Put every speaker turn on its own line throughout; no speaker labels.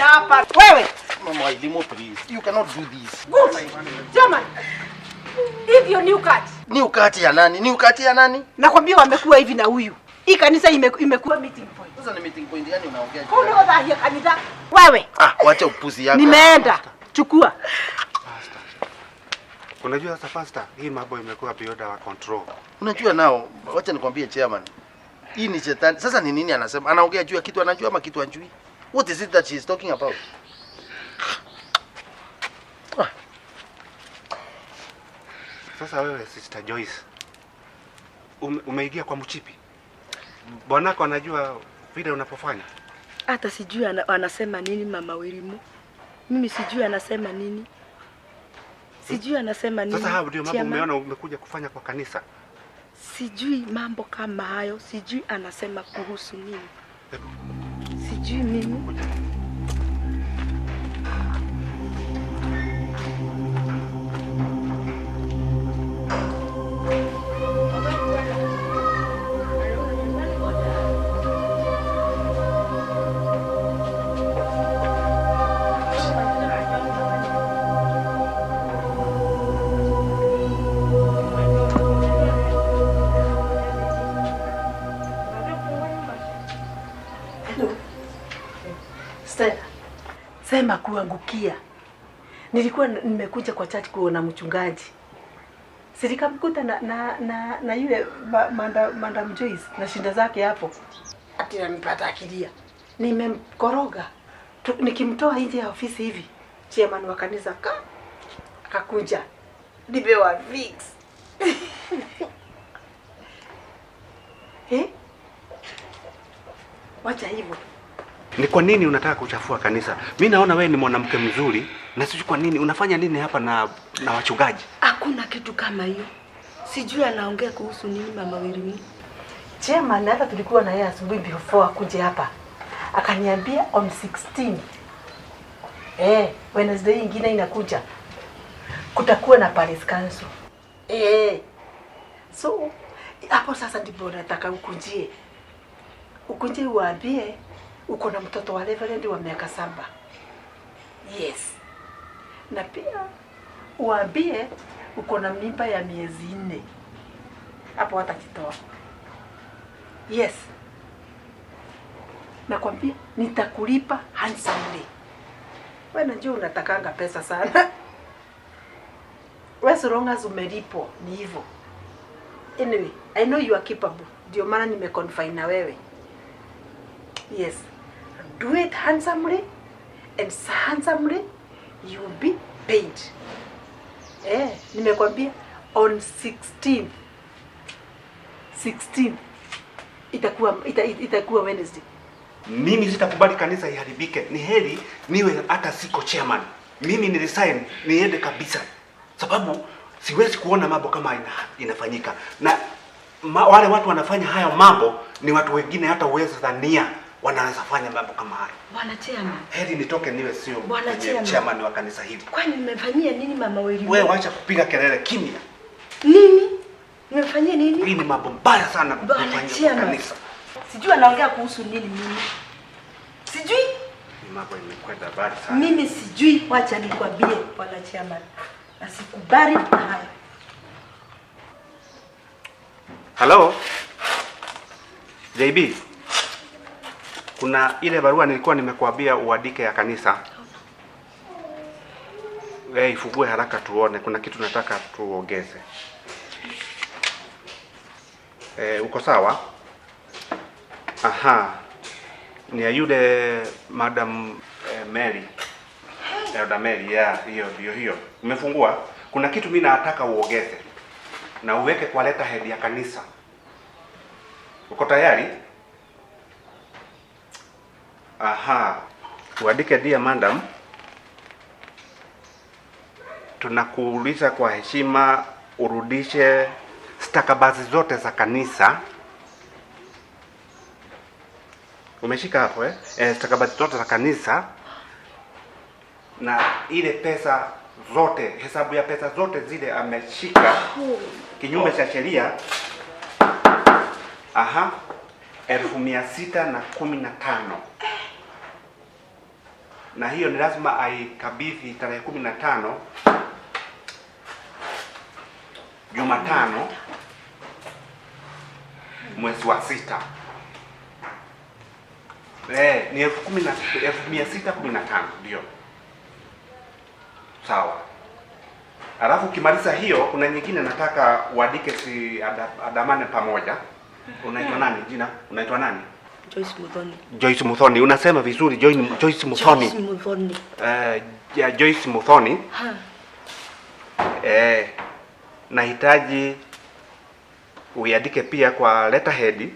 hapa. Wewe.
Mama, Limo, please. You cannot do this.
Jamani. Hivyo new cut.
New cut ya nani? New cut ya nani?
Nakwambia wamekuwa hivi na huyu. Hii kanisa imekuwa meeting point.
Sasa ni meeting point gani unaongea?
Kuna udhahia kanisa. Wewe.
Wacha upuzi yako.
Nimeenda. Chukua.
Unajua sasa pastor, hii mambo imekuwa beyond our control.
Unajua nao, wacha nikwambie chairman. Hii ni shetani. Sasa ni nini anasema? Anaongea juu ya kitu anajua ama kitu anjui? What is it that she is talking about?
Sasa wewe Sister Joyce, umeingia kwa mchipi. Bwanako anajua vile unapofanya?
Hata sijui anasema nini mama Wilimu. Mimi sijui anasema nini. Sijui anasema nini.
Sasa hapo ndio mambo umeona umekuja kufanya kwa kanisa.
Sijui mambo kama hayo, sijui anasema kuhusu nini. Sijui mimi.
Sema kuangukia. Nilikuwa nimekuja kwa church kuona mchungaji. Silikamkuta na yule Madam Joyce na shinda zake hapo. Ati anipata akilia. Nimemkoroga. Nikimtoa nje ya ofisi hivi. Chairman wa kanisa akakuja. Nibewa fix. Wacha hivyo.
Ni kwa nini unataka kuchafua kanisa? Mimi naona wewe ni mwanamke mzuri na sijui kwa nini unafanya nini hapa na wachungaji.
Hakuna kitu kama hiyo. Sijui anaongea kuhusu nini mama Wilimu.
Chairman hata tulikuwa na yeye asubuhi before akuje hapa. Akaniambia on 16. Wednesday nyingine inakuja. Kutakuwa na Palace Council. So hapo sasa ndipo nataka ukujie. Ukuje uambie uko na mtoto wa Reverend wa miaka 7. Yes. Na pia uambie uko na mimba ya miezi 4. Hapo watakitoa. Yes. Nakwambia nitakulipa handsomely. Wewe unajua unatakanga pesa sana. Wewe so long as umelipo ni hivyo. Anyway, I know you are capable. Ndio maana nimeconfine na wewe. Yes. Do it handsomely, and handsomely you will be paid. Nimekwambia on 16 itakuwa Wednesday.
Mimi sitakubali kanisa iharibike. Ni heri niwe hata siko chairman. Mimi ni resign niende kabisa. Sababu siwezi kuona mambo kama inafanyika. Na wale watu wanafanya hayo mambo ni watu wengine hata uwezo dhania wanaweza fanya mambo kama hayo.
Bwana chairman.
Heri nitoke niwe sio chairman wa kanisa hili.
Kwani nimefanyia nini mama Wilimu?
Wewe acha kupiga kelele kimya.
Nini? Nimefanyia nini?
Hii ni mambo mbaya sana kufanya kwa kanisa.
Sijui anaongea kuhusu nini mimi. Sijui.
Ni mambo imekwenda mbali sana.
Mimi sijui, wacha nikwambie bwana chairman. Asikubali na haya.
Hello? JB. Kuna ile barua nilikuwa nimekuambia uandike ya kanisa. Wewe ifugue haraka tuone, kuna kitu nataka tuongeze. Uko sawa? Aha. Ni ya yule Madam Mary. Elder Mary, hiyo. Umefungua? Kuna kitu mimi nataka uongeze. Na uweke kwa letterhead ya kanisa. Uko tayari? Aha. Uandike dear madam. Tunakuuliza kwa heshima urudishe stakabadhi zote za kanisa. Umeshika hapo stakabadhi zote za kanisa na ile pesa zote, hesabu ya pesa zote zile ameshika kinyume cha sheria. Aha. 1615. na hiyo ni lazima aikabidhi tarehe 15 Jumatano mwezi wa 6. Ni 1615 ndio. Sawa. Alafu ukimaliza hiyo kuna nyingine nataka uandike adamane pamoja. Unaitwa nani? Jina unaitwa nani?
Joyce Muthoni.
Joyce Muthoni. Unasema vizuri Joyce Muthoni.
Joyce Muthoni.
Joyce Muthoni. Nahitaji uiandike pia kwa letterhead.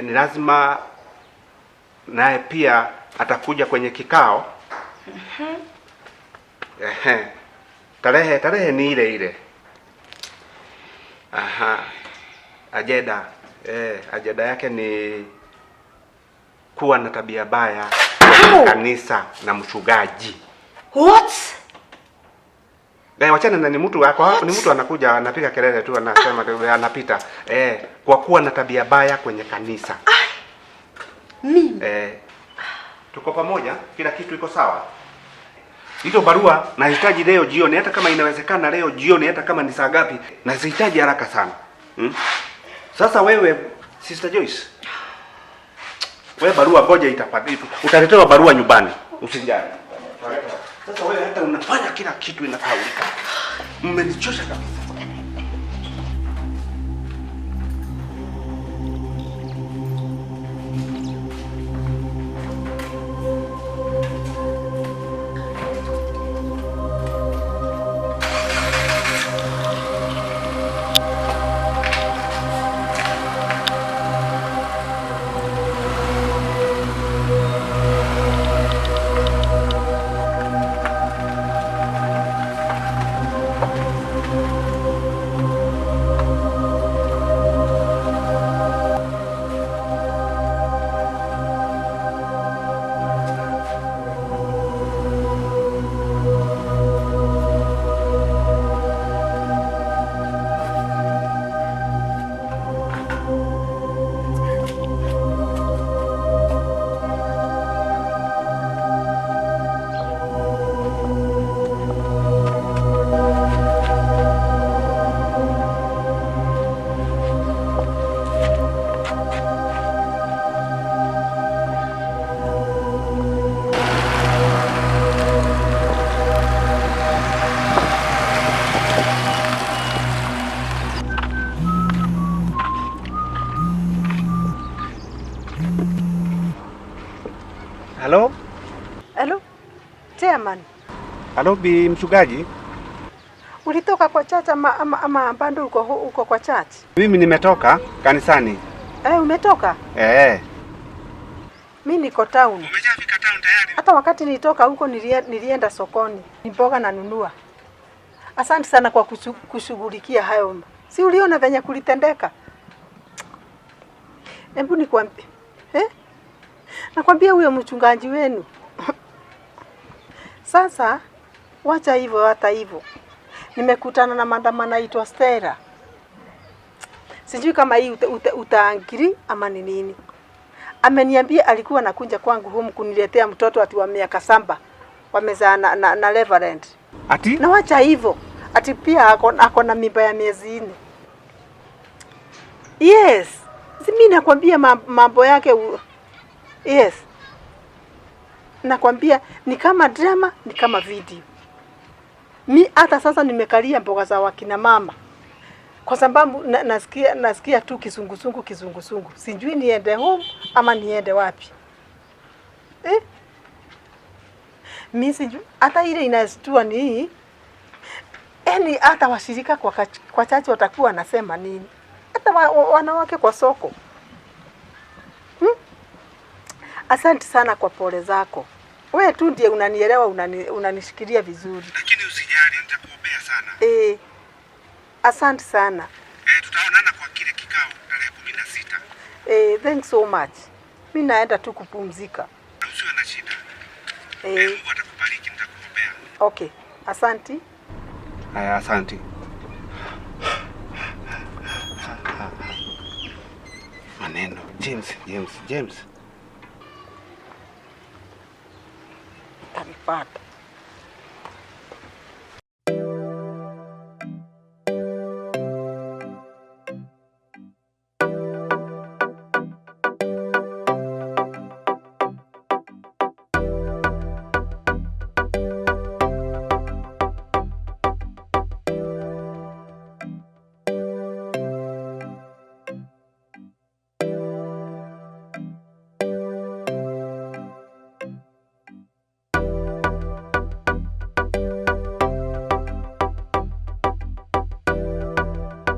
Ni lazima naye pia atakuja kwenye kikao. Tarehe ni ile ile. Ajenda yake ni kuwa na tabia baya kanisa na mchungaji.
What?
Wachana na ni mtu wako hapo, ni mtu anakuja anapiga kelele tu anasema anapita. Kwa kuwa na tabia baya kwenye kanisa.
Mimi.
Tuko pamoja, kila kitu iko sawa. Hiyo barua nahitaji leo jioni, hata kama inawezekana leo jioni, hata kama ni saa ngapi, nazihitaji haraka sana. Sasa wewe Sister Joyce, wewe barua ngoja utaletewa barua nyumbani, usijali. Sasa wewe hata unafanya kila kitu inakaulika. Mmenichosha kabisa. Hello?
Hello? Chairman.
Hello bi mchungaji?
Ulitoka kwa church ama bado uko kwa church?
Mimi nimetoka kanisani.
Umetoka?
Mimi
niko town.
Umeshafika town tayari?
Hata wakati nilitoka huko nilienda sokoni. Mboga na nunua. Asante sana kwa kushughulikia hayo. Si uliona venye kulitendeka? Hebu nikwambie. Nakwambia huyo mchungaji wenu. Sasa wacha hivyo, hata hivyo. Nimekutana na madam anaitwa Stella. Sijui kama hii utaangiri ama ni nini. Ameniambia alikuwa anakuja kwangu humu kuniletea mtoto ati wa miaka 7. Wamezaa na Reverend.
Ati?
Na wacha hivyo. Ati pia ako na mimba ya miezi 4. Yes. Mimi nakwambia mambo yake yes. Nakwambia ni kama drama, ni kama video. Hata sasa nimekalia mboga za wakina mama. Kwa sababu nasikia tu kizunguzungu. Sijui niende home ama niende wapi. Mimi sijui hata ile inastua ni hii. Hata washirika kwa chachi watakuwa nasema nini? Hata wanawake kwa soko. Asante sana kwa pole zako. Wewe tu ndiye unanielewa, unanishikilia vizuri.
Lakini usijali, nitakuombea sana.
Asante sana.
Tutaonana kwa kile kikao tarehe 16.
Thanks so much. Mimi naenda tu kupumzika.
Usiwe na shida. Mungu atakubariki, nitakuombea.
Okay. Asante.
Haya, asante. Maneno. James.
atanipata.